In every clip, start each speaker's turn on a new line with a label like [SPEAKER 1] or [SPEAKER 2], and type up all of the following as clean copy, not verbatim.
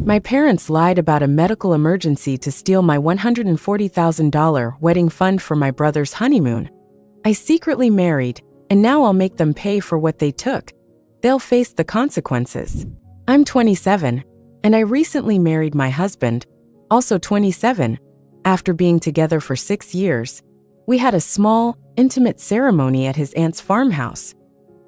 [SPEAKER 1] My parents lied about a medical emergency to steal my $140,000 wedding fund for my brother's honeymoon. I secretly married, and now I'll make them pay for what they took. They'll face the consequences. I'm 27, and I recently married my husband, also 27, after being together for 6 years. We had a small, intimate ceremony at his aunt's farmhouse,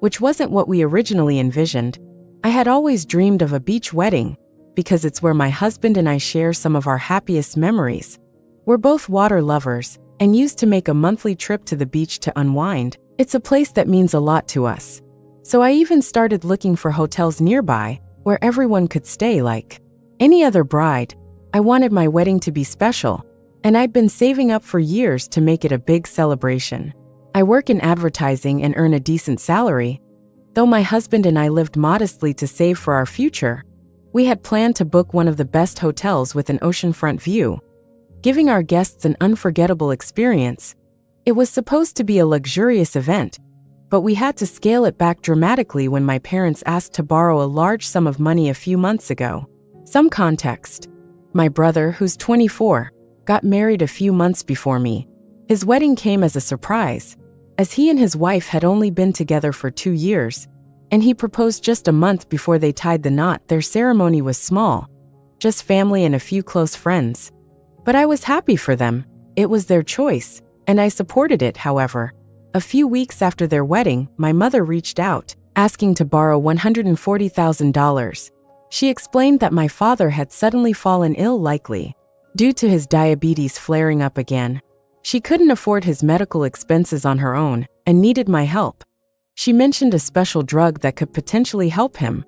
[SPEAKER 1] which wasn't what we originally envisioned. I had always dreamed of a beach wedding, because it's where my husband and I share some of our happiest memories. We're both water lovers and used to make a monthly trip to the beach to unwind. It's a place that means a lot to us. So I even started looking for hotels nearby where everyone could stay like any other bride. I wanted my wedding to be special, and I'd been saving up for years to make it a big celebration. I work in advertising and earn a decent salary. Though my husband and I lived modestly to save for our future, we had planned to book one of the best hotels with an oceanfront view, giving our guests an unforgettable experience. It was supposed to be a luxurious event, but we had to scale it back dramatically when my parents asked to borrow a large sum of money a few months ago. Some context. My brother, who's 24, got married a few months before me. His wedding came as a surprise, as he and his wife had only been together for 2 years, and he proposed just a month before they tied the knot. Their ceremony was small, just family and a few close friends. But I was happy for them. It was their choice, and I supported it. However, a few weeks after their wedding, my mother reached out, asking to borrow $140,000. She explained that my father had suddenly fallen ill, likely due to his diabetes flaring up again. She couldn't afford his medical expenses on her own and needed my help. She mentioned a special drug that could potentially help him,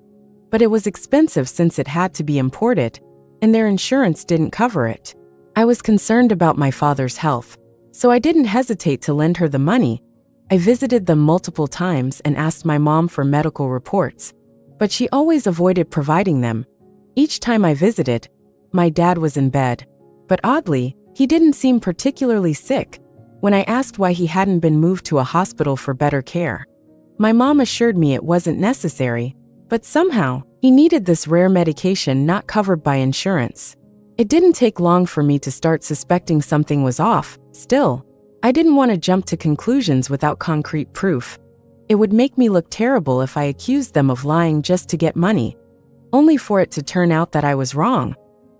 [SPEAKER 1] but it was expensive since it had to be imported, and their insurance didn't cover it. I was concerned about my father's health, so I didn't hesitate to lend her the money. I visited them multiple times and asked my mom for medical reports, but she always avoided providing them. Each time I visited, my dad was in bed, but oddly, he didn't seem particularly sick. When I asked why he hadn't been moved to a hospital for better care, my mom assured me it wasn't necessary, but somehow, he needed this rare medication not covered by insurance. It didn't take long for me to start suspecting something was off. Still, I didn't want to jump to conclusions without concrete proof. It would make me look terrible if I accused them of lying just to get money, only for it to turn out that I was wrong.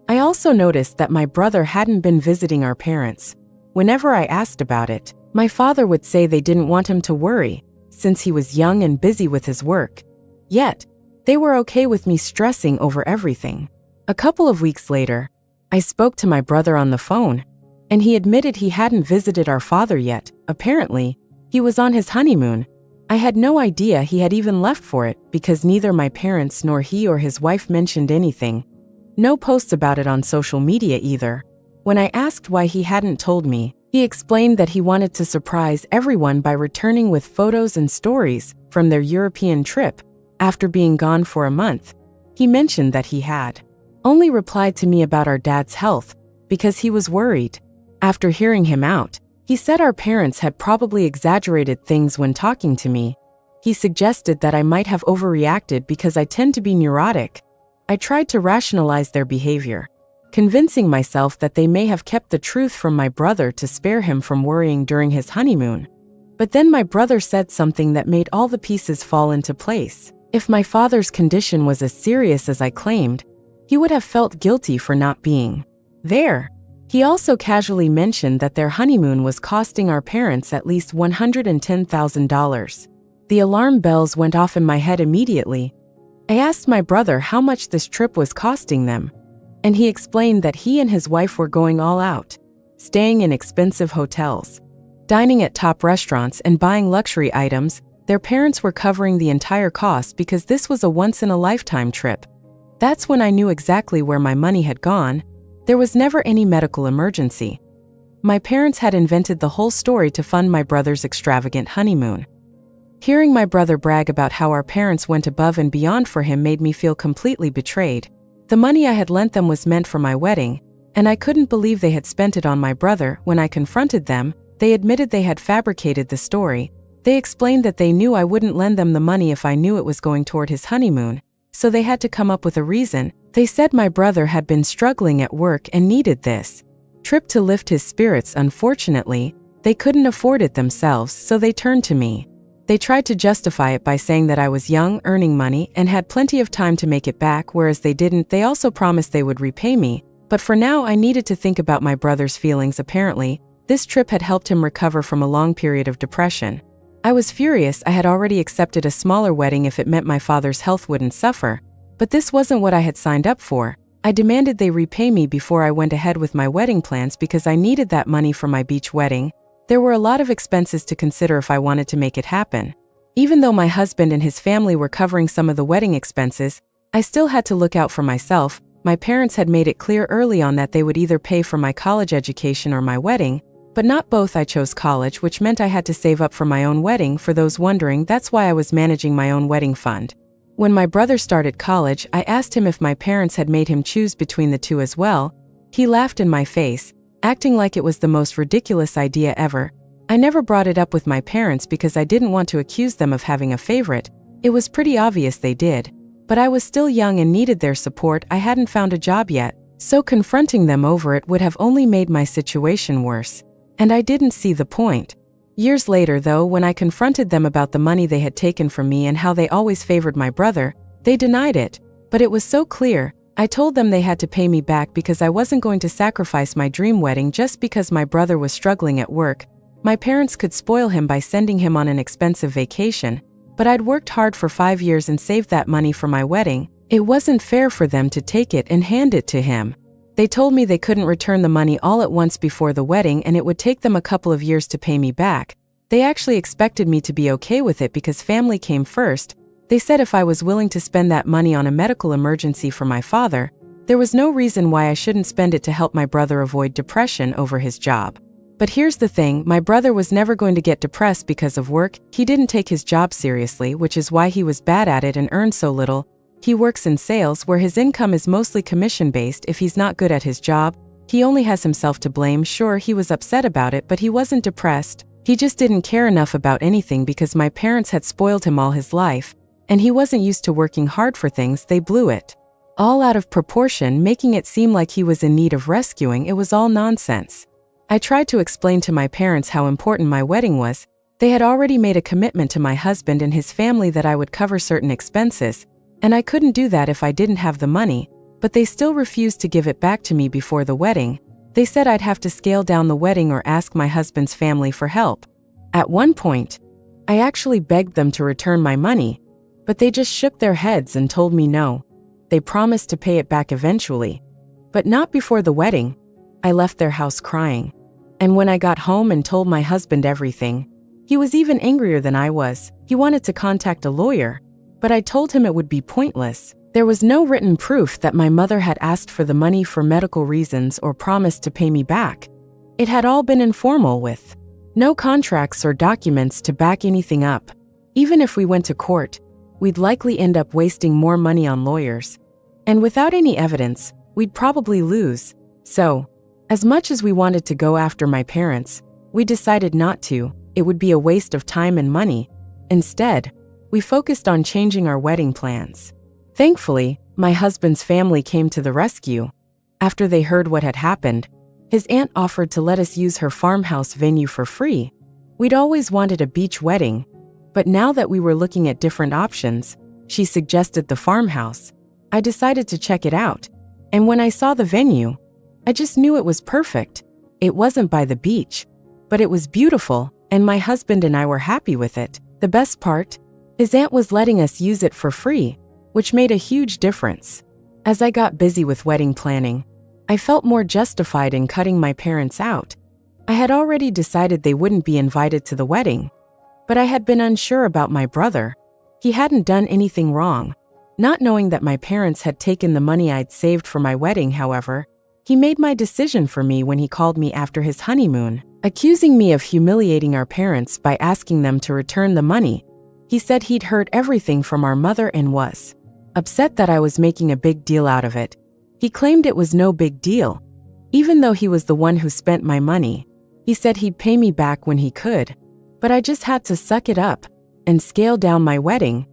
[SPEAKER 1] I also noticed that my brother hadn't been visiting our parents. Whenever I asked about it, my father would say they didn't want him to worry, since he was young and busy with his work. Yet, they were okay with me stressing over everything. A couple of weeks later, I spoke to my brother on the phone, and he admitted he hadn't visited our father yet. Apparently, he was on his honeymoon. I had no idea he had even left for it because neither my parents nor he or his wife mentioned anything. No posts about it on social media either. When I asked why he hadn't told me, he explained that he wanted to surprise everyone by returning with photos and stories from their European trip. After being gone for a month, he mentioned that he had only replied to me about our dad's health because he was worried. After hearing him out, he said our parents had probably exaggerated things when talking to me. He suggested that I might have overreacted because I tend to be neurotic. I tried to rationalize their behavior, convincing myself that they may have kept the truth from my brother to spare him from worrying during his honeymoon. But then my brother said something that made all the pieces fall into place. If my father's condition was as serious as I claimed, he would have felt guilty for not being there. He also casually mentioned that their honeymoon was costing our parents at least $110,000. The alarm bells went off in my head immediately. I asked my brother how much this trip was costing them, and he explained that he and his wife were going all out, staying in expensive hotels, dining at top restaurants, and buying luxury items. Their parents were covering the entire cost because this was a once-in-a-lifetime trip. That's when I knew exactly where my money had gone. There was never any medical emergency. My parents had invented the whole story to fund my brother's extravagant honeymoon. Hearing my brother brag about how our parents went above and beyond for him made me feel completely betrayed. The money I had lent them was meant for my wedding, and I couldn't believe they had spent it on my brother. When I confronted them, they admitted they had fabricated the story. They explained that they knew I wouldn't lend them the money if I knew it was going toward his honeymoon. so they had to come up with a reason. They said my brother had been struggling at work and needed this trip to lift his spirits. Unfortunately, they couldn't afford it themselves, so they turned to me. They tried to justify it by saying that I was young, earning money, and had plenty of time to make it back, whereas they didn't. They also promised they would repay me, but for now I needed to think about my brother's feelings. Apparently, this trip had helped him recover from a long period of depression. I was furious. I had already accepted a smaller wedding if it meant my father's health wouldn't suffer, but this wasn't what I had signed up for. I demanded they repay me before I went ahead with my wedding plans because I needed that money for my beach wedding. There were a lot of expenses to consider if I wanted to make it happen. Even though my husband and his family were covering some of the wedding expenses, I still had to look out for myself. My parents had made it clear early on that they would either pay for my college education or my wedding, but not both. I chose college, which meant I had to save up for my own wedding. For those wondering, that's why I was managing my own wedding fund. When my brother started college, I asked him if my parents had made him choose between the two as well. He laughed in my face, acting like it was the most ridiculous idea ever. I never brought it up with my parents because I didn't want to accuse them of having a favorite. It was pretty obvious they did. But I was still young and needed their support. I hadn't found a job yet, so confronting them over it would have only made my situation worse. And I didn't see the point. Years later, though, when I confronted them about the money they had taken from me and how they always favored my brother, they denied it. But it was so clear. I told them they had to pay me back because I wasn't going to sacrifice my dream wedding just because my brother was struggling at work. My parents could spoil him by sending him on an expensive vacation, but I'd worked hard for 5 years and saved that money for my wedding. It wasn't fair for them to take it and hand it to him. They told me they couldn't return the money all at once before the wedding and it would take them a couple of years to pay me back. They actually expected me to be okay with it because family came first. They said if I was willing to spend that money on a medical emergency for my father, there was no reason why I shouldn't spend it to help my brother avoid depression over his job. But here's the thing, my brother was never going to get depressed because of work. He didn't take his job seriously, which is why he was bad at it and earned so little. He works in sales where his income is mostly commission-based. If he's not good at his job, he only has himself to blame. Sure, he was upset about it, but he wasn't depressed. He just didn't care enough about anything because my parents had spoiled him all his life, and he wasn't used to working hard for things. They blew it all out of proportion, making it seem like he was in need of rescuing. It was all nonsense. I tried to explain to my parents how important my wedding was. They had already made a commitment to my husband and his family that I would cover certain expenses, and I couldn't do that if I didn't have the money, but they still refused to give it back to me before the wedding. They said I'd have to scale down the wedding or ask my husband's family for help. At one point, I actually begged them to return my money, but they just shook their heads and told me no. They promised to pay it back eventually, but not before the wedding. I left their house crying. And when I got home and told my husband everything, he was even angrier than I was. He wanted to contact a lawyer, but I told him it would be pointless. There was no written proof that my mother had asked for the money for medical reasons or promised to pay me back. It had all been informal with no contracts or documents to back anything up. Even if we went to court, we'd likely end up wasting more money on lawyers. And without any evidence, we'd probably lose. So, as much as we wanted to go after my parents, we decided not to. It would be a waste of time and money. Instead, we focused on changing our wedding plans. Thankfully, my husband's family came to the rescue. After they heard what had happened, his aunt offered to let us use her farmhouse venue for free. We'd always wanted a beach wedding, but now that we were looking at different options, she suggested the farmhouse. I decided to check it out, and when I saw the venue, I just knew it was perfect. It wasn't by the beach, but it was beautiful, and my husband and I were happy with it. The best part? His aunt was letting us use it for free, which made a huge difference. As I got busy with wedding planning, I felt more justified in cutting my parents out. I had already decided they wouldn't be invited to the wedding, but I had been unsure about my brother. He hadn't done anything wrong. Not knowing that my parents had taken the money I'd saved for my wedding, however, he made my decision for me when he called me after his honeymoon, accusing me of humiliating our parents by asking them to return the money. He said he'd heard everything from our mother and was upset that I was making a big deal out of it. He claimed it was no big deal. Even though he was the one who spent my money, he said he'd pay me back when he could, but I just had to suck it up and scale down my wedding.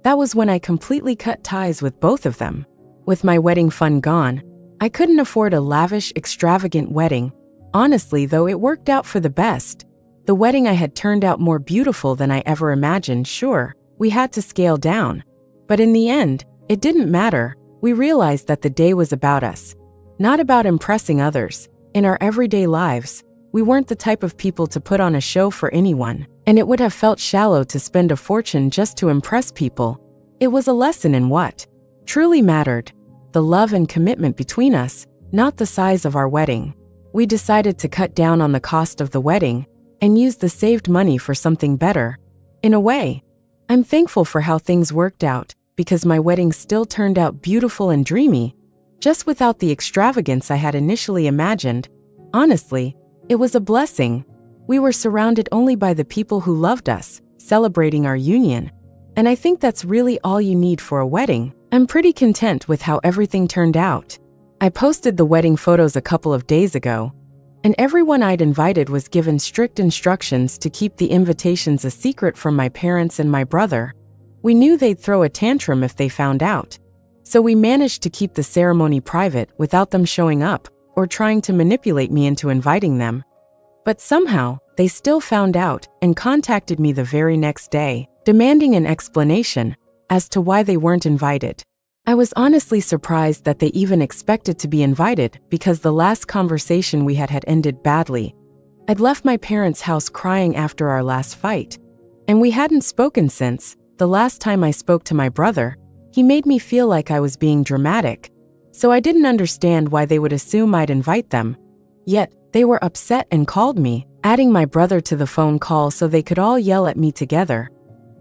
[SPEAKER 1] That was when I completely cut ties with both of them. With my wedding fund gone, I couldn't afford a lavish, extravagant wedding. Honestly, though, it worked out for the best. The wedding I had turned out more beautiful than I ever imagined. Sure, we had to scale down. But in the end, it didn't matter. We realized that the day was about us, not about impressing others. In our everyday lives, we weren't the type of people to put on a show for anyone, and it would have felt shallow to spend a fortune just to impress people. It was a lesson in what truly mattered, the love and commitment between us, not the size of our wedding. We decided to cut down on the cost of the wedding and use the saved money for something better. In a way, I'm thankful for how things worked out, because my wedding still turned out beautiful and dreamy, just without the extravagance I had initially imagined. Honestly, it was a blessing. We were surrounded only by the people who loved us, celebrating our union. And I think that's really all you need for a wedding. I'm pretty content with how everything turned out. I posted the wedding photos a couple of days ago, and everyone I'd invited was given strict instructions to keep the invitations a secret from my parents and my brother. We knew they'd throw a tantrum if they found out. So we managed to keep the ceremony private without them showing up or trying to manipulate me into inviting them. But somehow, they still found out and contacted me the very next day, demanding an explanation as to why they weren't invited. I was honestly surprised that they even expected to be invited, because the last conversation we had ended badly. I'd left my parents' house crying after our last fight, and we hadn't spoken since. The last time I spoke to my brother, he made me feel like I was being dramatic, so I didn't understand why they would assume I'd invite them. Yet, they were upset and called me, adding my brother to the phone call so they could all yell at me together.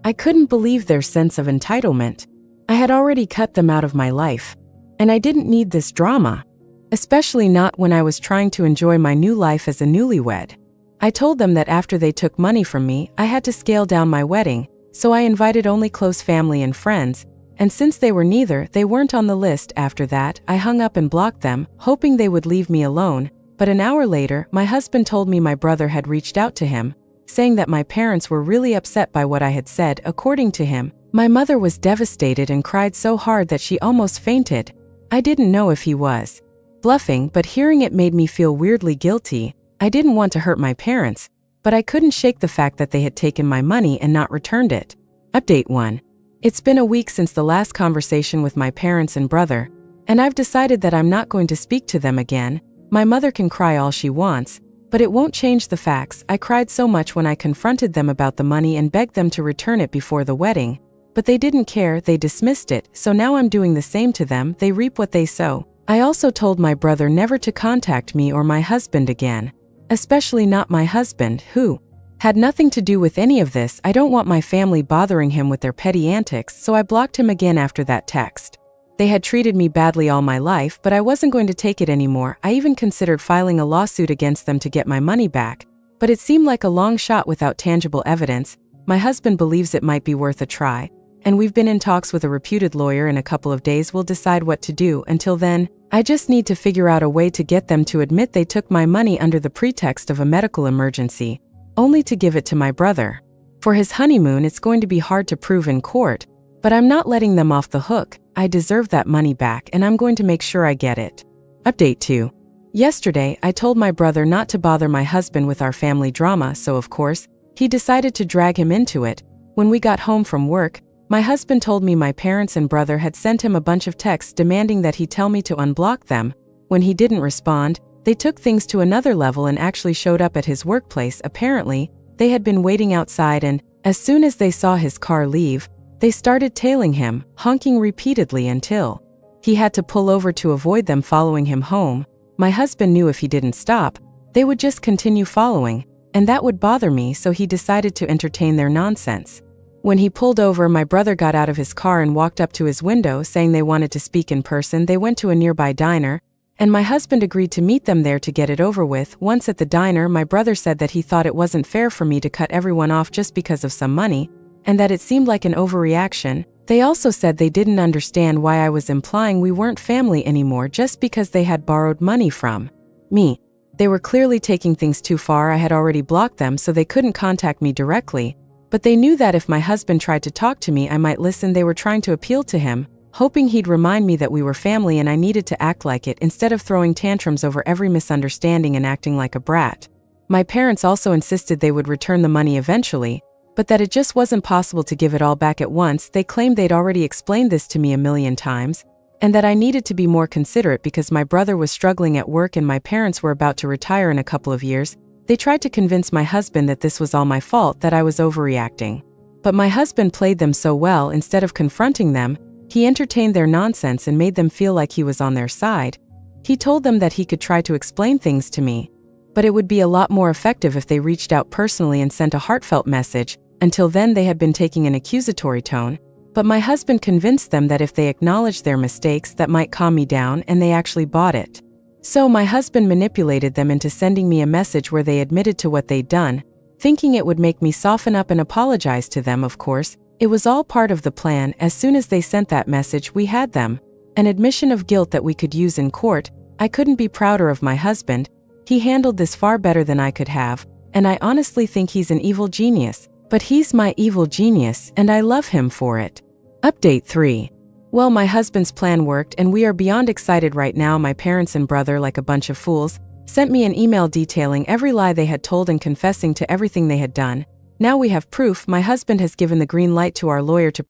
[SPEAKER 1] I couldn't believe their sense of entitlement. I had already cut them out of my life, and I didn't need this drama, especially not when I was trying to enjoy my new life as a newlywed. I told them that after they took money from me, I had to scale down my wedding, so I invited only close family and friends, and since they were neither, they weren't on the list. After that, I hung up and blocked them, hoping they would leave me alone. But an hour later, my husband told me my brother had reached out to him, saying that my parents were really upset by what I had said. According to him, my mother was devastated and cried so hard that she almost fainted. I didn't know if he was bluffing, but hearing it made me feel weirdly guilty. I didn't want to hurt my parents, but I couldn't shake the fact that they had taken my money and not returned it. Update 1. It's been a week since the last conversation with my parents and brother, and I've decided that I'm not going to speak to them again. My mother can cry all she wants, but it won't change the facts. I cried so much when I confronted them about the money and begged them to return it before the wedding. But they didn't care, they dismissed it, so now I'm doing the same to them. They reap what they sow. I also told my brother never to contact me or my husband again, especially not my husband, who had nothing to do with any of this. I don't want my family bothering him with their petty antics, so I blocked him again after that text. They had treated me badly all my life, but I wasn't going to take it anymore. I even considered filing a lawsuit against them to get my money back, but it seemed like a long shot without tangible evidence. My husband believes it might be worth a try, and we've been in talks with a reputed lawyer. In a couple of days we'll decide what to do. Until then, I just need to figure out a way to get them to admit they took my money under the pretext of a medical emergency, only to give it to my brother. For his honeymoon, it's going to be hard to prove in court, but I'm not letting them off the hook. I deserve that money back, and I'm going to make sure I get it. Update 2. Yesterday, I told my brother not to bother my husband with our family drama, so of course, he decided to drag him into it. When we got home from work, my husband told me my parents and brother had sent him a bunch of texts demanding that he tell me to unblock them. When he didn't respond, they took things to another level and actually showed up at his workplace. Apparently, they had been waiting outside, and as soon as they saw his car leave, they started tailing him, honking repeatedly until he had to pull over to avoid them following him home. My husband knew if he didn't stop, they would just continue following, and that would bother me, so he decided to entertain their nonsense. When he pulled over, my brother got out of his car and walked up to his window, saying they wanted to speak in person. They went to a nearby diner, and my husband agreed to meet them there to get it over with. Once at the diner, my brother said that he thought it wasn't fair for me to cut everyone off just because of some money, and that it seemed like an overreaction. They also said they didn't understand why I was implying we weren't family anymore just because they had borrowed money from me. They were clearly taking things too far. I had already blocked them, so they couldn't contact me directly, But they knew that if my husband tried to talk to me, I might listen. They were trying to appeal to him, hoping he'd remind me that we were family and I needed to act like it instead of throwing tantrums over every misunderstanding and acting like a brat. My parents also insisted they would return the money eventually, but that it just wasn't possible to give it all back at once. They claimed they'd already explained this to me a million times, and that I needed to be more considerate because my brother was struggling at work and my parents were about to retire in a couple of years. They tried to convince my husband that this was all my fault, that I was overreacting. But my husband played them so well. Instead of confronting them, he entertained their nonsense and made them feel like he was on their side. He told them that he could try to explain things to me, but it would be a lot more effective if they reached out personally and sent a heartfelt message. Until then, they had been taking an accusatory tone, but my husband convinced them that if they acknowledged their mistakes, that might calm me down, and they actually bought it. So my husband manipulated them into sending me a message where they admitted to what they'd done, thinking it would make me soften up and apologize to them. Of course, it was all part of the plan. As soon as they sent that message, we had them. An admission of guilt that we could use in court. I couldn't be prouder of my husband. He handled this far better than I could have, and I honestly think he's an evil genius. But he's my evil genius, and I love him for it. Update 3. Well, my husband's plan worked, and we are beyond excited right now. My parents and brother, like a bunch of fools, sent me an email detailing every lie they had told and confessing to everything they had done. Now we have proof. My husband has given the green light to our lawyer to